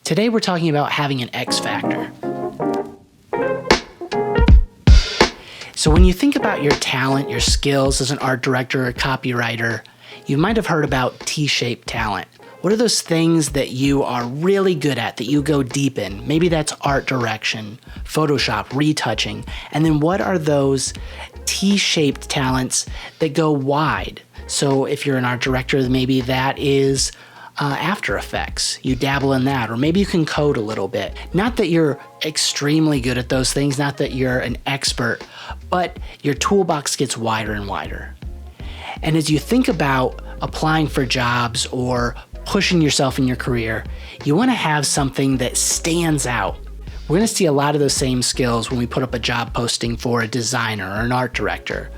Today we're talking about having an X factor. So when you think about your talent, your skills as an art director or copywriter, you might have heard about T-shaped talent. What are those things that you are really good at, that you go deep in? Maybe that's art direction, Photoshop, retouching. And then what are those T-shaped talents that go wide? So if you're an art director, maybe that is After Effects. You dabble in that, or maybe you can code a little bit. Not that you're extremely good at those things, not that you're an expert, but your toolbox gets wider and wider. And as you think about applying for jobs or pushing yourself in your career, you want to have something that stands out. We're going to see a lot of those same skills when we put up a job posting for a designer or an art director.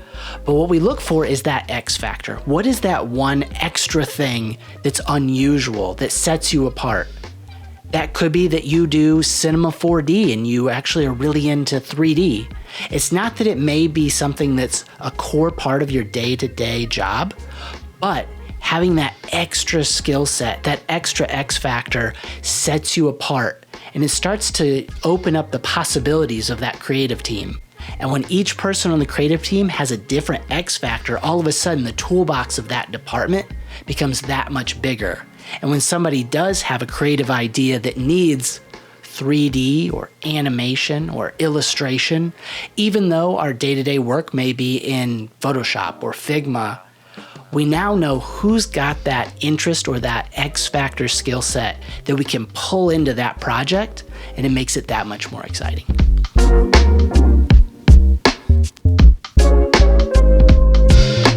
But what we look for is that X factor. What is that one extra thing that's unusual, that sets you apart? That could be that you do cinema 4D and you actually are really into 3D. It's not that it may be something that's a core part of your day-to-day job, but having that extra skill set, that extra X factor sets you apart, and it starts to open up the possibilities of that creative team. And when each person on the creative team has a different X factor, all of a sudden the toolbox of that department becomes that much bigger. And when somebody does have a creative idea that needs 3D or animation or illustration, even though our day-to-day work may be in Photoshop or Figma, we now know who's got that interest or that X factor skill set that we can pull into that project, and it makes it that much more exciting.